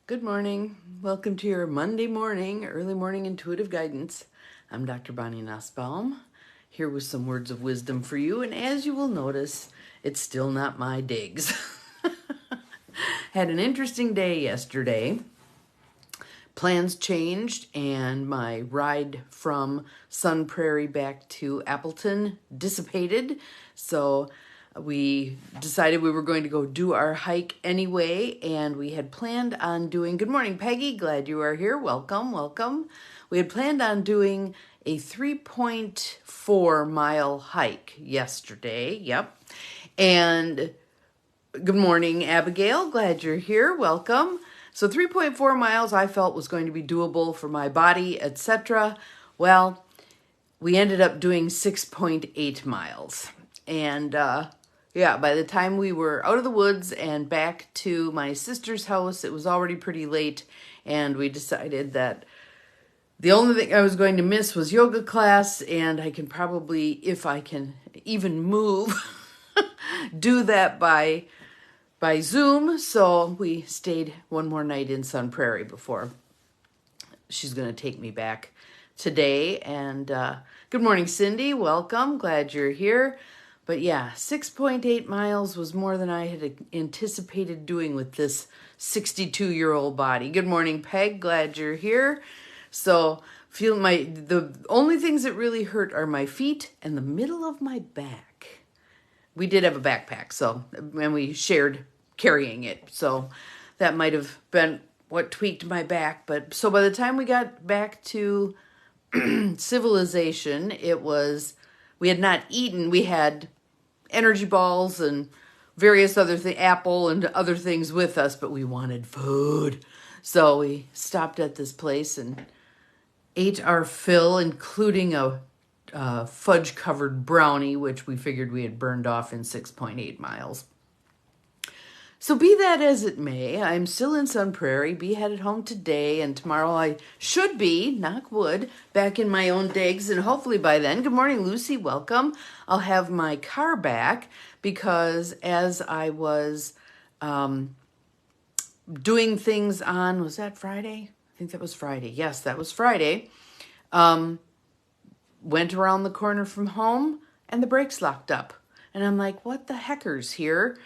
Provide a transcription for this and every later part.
Good morning. Welcome to your Monday morning, early morning intuitive guidance. I'm Dr. Bonnie Nussbaum, here with some words of wisdom for you. And as you will notice, it's still not my digs. Had an interesting day yesterday. Plans changed, and my ride from Sun Prairie back to Appleton dissipated. So we decided we were going to go do our hike anyway, and we had planned on doing, good morning, Peggy, glad you are here. Welcome, welcome. We had planned on doing a 3.4 mile hike yesterday. Yep. And good morning, Abigail, glad you're here. Welcome. So 3.4 miles I felt was going to be doable for my body, etc. Well, we ended up doing 6.8 miles. And by the time we were out of the woods and back to my sister's house, it was already pretty late, and we decided that the only thing I was going to miss was yoga class, and I can probably, if I can even move, do that by Zoom. So we stayed one more night in Sun Prairie before she's going to take me back today. And good morning, Cindy. Welcome. Glad you're here. But yeah, 6.8 miles was more than I had anticipated doing with this 62-year-old body. Good morning, Peg. Glad you're here. So the only things that really hurt are my feet and the middle of my back. We did have a backpack, and we shared carrying it. So that might have been what tweaked my back. But so by the time we got back to civilization, we had not eaten. We had energy balls and various other things, apple and other things with us, but we wanted food. So we stopped at this place and ate our fill, including a fudge-covered brownie, which we figured we had burned off in 6.8 miles. So be that as it may, I'm still in Sun Prairie, be headed home today, and tomorrow I should be, knock wood, back in my own digs, and hopefully by then, good morning, Lucy, welcome, I'll have my car back, because as I was doing things on, was that Friday? I think that was Friday. Yes, that was Friday. Went around the corner from home, and the brakes locked up. And I'm like, what the hecker's here?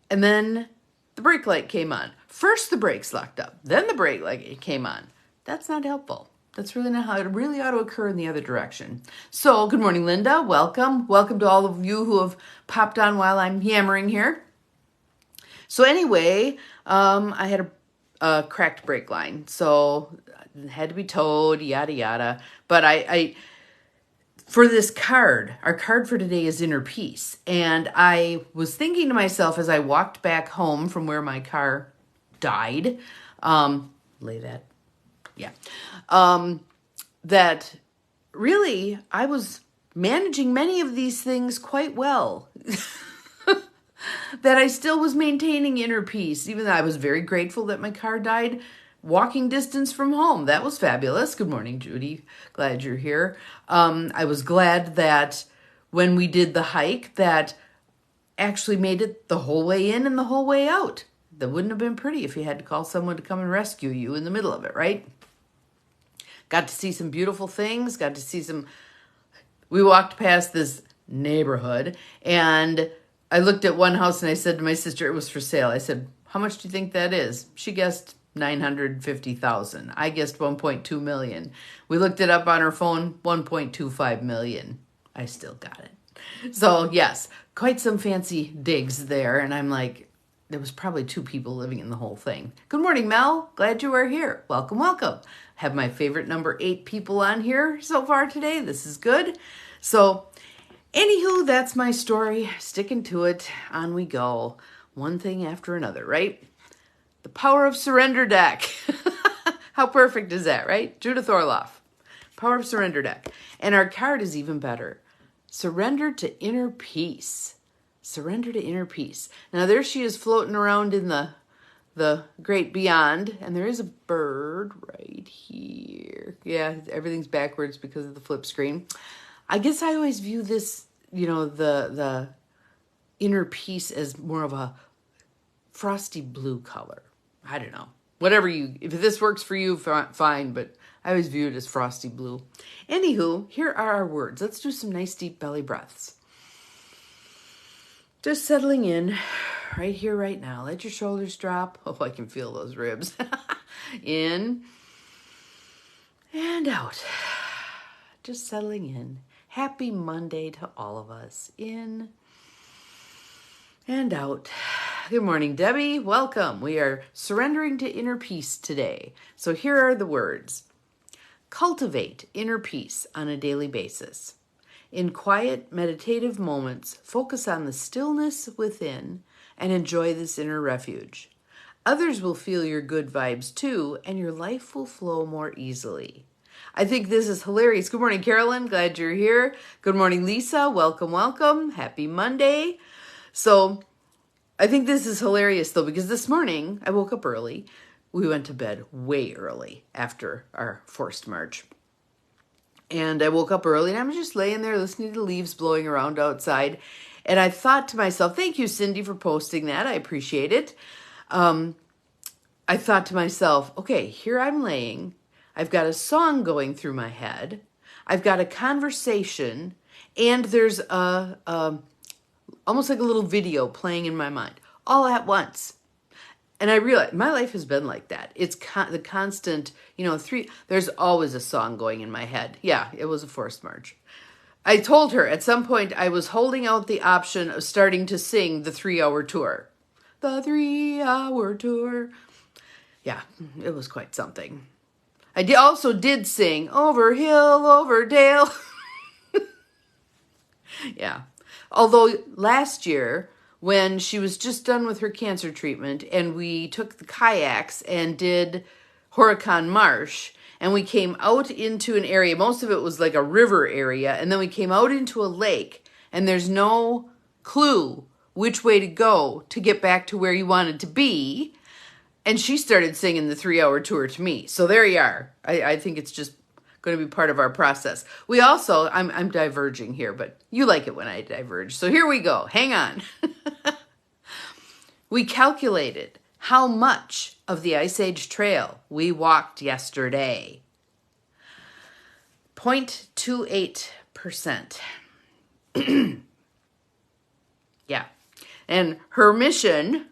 And then the brake light came on. First the brakes locked up, then the brake light came on. That's not helpful. That's really not how it really ought to occur in the other direction. So, good morning, Linda. Welcome. Welcome to all of you who have popped on while I'm yammering here. So anyway, I had a cracked brake line, so it had to be towed, yada, yada. But I for this card, our card for today is Inner Peace. And I was thinking to myself as I walked back home from where my car died, that really I was managing many of these things quite well. That I still was maintaining inner peace, even though I was very grateful that my car died walking distance from home. That was fabulous. Good morning, Judy. Glad you're here. I was glad that when we did the hike, that actually made it the whole way in and the whole way out. That wouldn't have been pretty if you had to call someone to come and rescue you in the middle of it, right? Got to see some beautiful things. We walked past this neighborhood, and I looked at one house and I said to my sister, it was for sale. I said, how much do you think that is? She guessed 950,000. I guessed 1.2 million. We looked it up on her phone, 1.25 million. I still got it. So yes, quite some fancy digs there. And I'm like, there was probably 2 people living in the whole thing. Good morning, Mel. Glad you are here. Welcome, welcome. Have my favorite number 8 people on here so far today. This is good. So anywho, that's my story. Sticking to it. On we go. One thing after another, right? The Power of Surrender deck. How perfect is that, right? Judith Orloff. Power of Surrender deck. And our card is even better. Surrender to inner peace. Surrender to inner peace. Now there she is floating around in the great beyond. And there is a bird right here. Yeah, everything's backwards because of the flip screen. I guess I always view this, the inner peace as more of a frosty blue color. I don't know. Whatever if this works for you, fine, but I always view it as frosty blue. Anywho, here are our words. Let's do some nice deep belly breaths. Just settling in right here, right now. Let your shoulders drop. Oh, I can feel those ribs. In and out. Just settling in. Happy Monday to all of us. In and out. Good morning, Debbie. Welcome. We are surrendering to inner peace today. So here are the words. Cultivate inner peace on a daily basis. In quiet, meditative moments, focus on the stillness within and enjoy this inner refuge. Others will feel your good vibes too, and your life will flow more easily. I think this is hilarious. Good morning, Carolyn. Glad you're here. Good morning, Lisa. Welcome, welcome. Happy Monday. So I think this is hilarious, though, because this morning I woke up early. We went to bed way early after our forced march. And I woke up early, and I'm just laying there listening to the leaves blowing around outside. And I thought to myself, thank you, Cindy, for posting that. I appreciate it. I thought to myself, okay, here I'm laying. I've got a song going through my head. I've got a conversation, and there's almost like a little video playing in my mind all at once. And I realized my life has been like that. It's the constant, there's always a song going in my head. Yeah, it was a forced march. I told her at some point I was holding out the option of starting to sing the 3-hour tour. The 3-hour tour. Yeah, it was quite something. I also did sing Over Hill, Over Dale. Yeah. Although last year, when she was just done with her cancer treatment and we took the kayaks and did Horicon Marsh, and we came out into an area, most of it was like a river area, and then we came out into a lake, and there's no clue which way to go to get back to where you wanted to be. And she started singing the 3-hour tour to me. So there you are. I think it's just going to be part of our process. We also, I'm diverging here, but you like it when I diverge. So here we go. Hang on. We calculated how much of the Ice Age Trail we walked yesterday. 0.28%. Yeah. And her mission,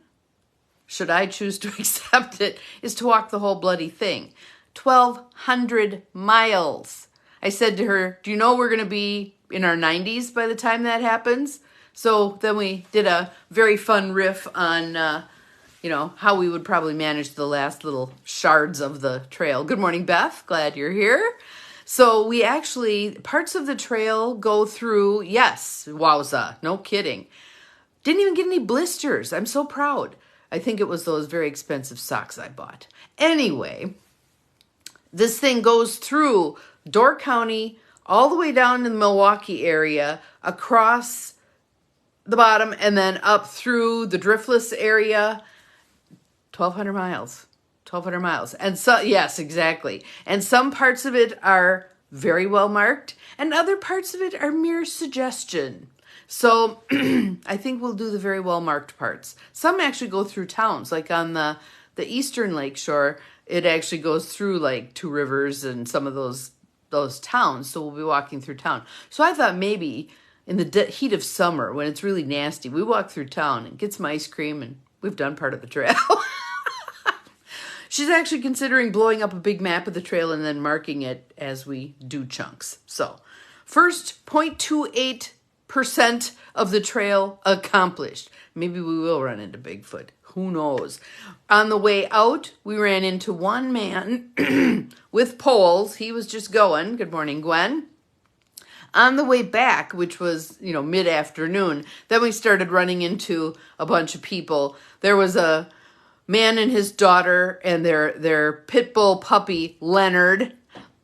should I choose to accept it, is to walk the whole bloody thing. 1,200 miles. I said to her, do you know we're going to be in our 90s by the time that happens? So then we did a very fun riff on, how we would probably manage the last little shards of the trail. Good morning, Beth. Glad you're here. So we actually, parts of the trail go through, yes, wowza, no kidding. Didn't even get any blisters. I'm so proud. I think it was those very expensive socks I bought. Anyway, this thing goes through Door County, all the way down to the Milwaukee area, across the bottom, and then up through the Driftless area. 1,200 miles. 1,200 miles. And so, yes, exactly. And some parts of it are very well marked, and other parts of it are mere suggestion. So I think we'll do the very well marked parts. Some actually go through towns, like on the eastern lake shore. It actually goes through like Two Rivers and some of those towns. So we'll be walking through town. So I thought maybe in the heat of summer, when it's really nasty, we walk through town and get some ice cream, and we've done part of the trail. She's actually considering blowing up a big map of the trail and then marking it as we do chunks. So first 0.28% of the trail accomplished. Maybe we will run into Bigfoot. Who knows? On the way out, we ran into one man with poles. He was just going. Good morning, Gwen. On the way back, which was, mid-afternoon, then we started running into a bunch of people. There was a man and his daughter and their pit bull puppy, Leonard.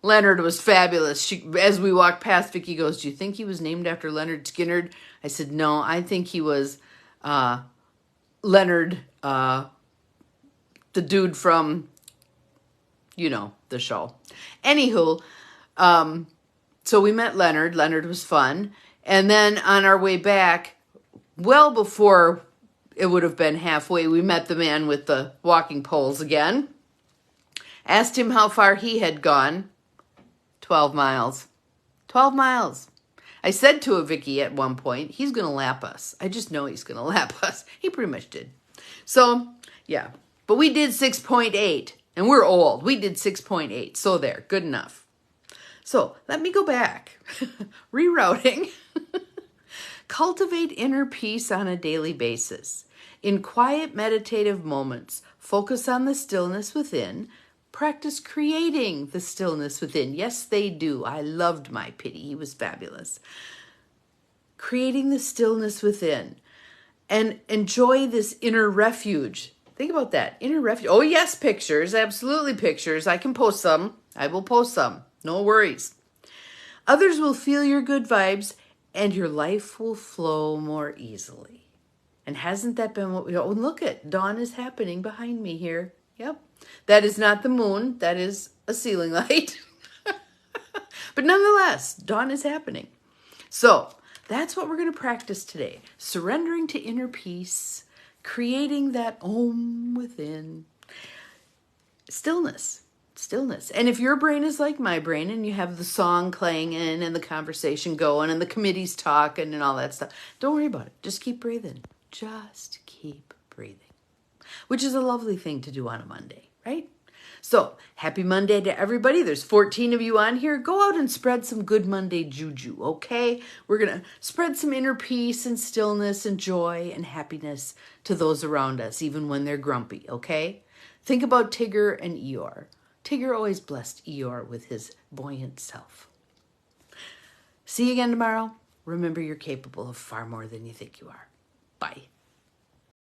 Leonard was fabulous. As we walked past, Vicky goes, do you think he was named after Leonard Skinner? I said, no, I think he was Leonard, the dude from, the show. Anywho, so we met Leonard. Leonard was fun. And then on our way back, well before it would have been halfway, we met the man with the walking poles again. Asked him how far he had gone. 12 miles. 12 miles. I said to a Vicky at one point, he's going to lap us. I just know he's going to lap us. He pretty much did. So, yeah. But we did 6.8, and we're old. We did 6.8. So there, good enough. So let me go back. Rerouting. Cultivate inner peace on a daily basis. In quiet meditative moments, focus on the stillness within. Practice creating the stillness within. Yes, they do. I loved my pity. He was fabulous. Creating the stillness within. And enjoy this inner refuge. Think about that. Inner refuge. Oh, yes, pictures. Absolutely pictures. I can post some. I will post some. No worries. Others will feel your good vibes and your life will flow more easily. And hasn't that been what we... Oh, look at dawn is happening behind me here. Yep. That is not the moon. That is a ceiling light. But nonetheless, dawn is happening. So that's what we're going to practice today. Surrendering to inner peace, creating that om within. Stillness. Stillness. And if your brain is like my brain and you have the song playing in and the conversation going and the committee's talking and all that stuff, don't worry about it. Just keep breathing. Just keep breathing. Which is a lovely thing to do on a Monday, right? So, happy Monday to everybody. There's 14 of you on here. Go out and spread some good Monday juju, okay? We're going to spread some inner peace and stillness and joy and happiness to those around us, even when they're grumpy, okay? Think about Tigger and Eeyore. Tigger always blessed Eeyore with his buoyant self. See you again tomorrow. Remember, you're capable of far more than you think you are. Bye.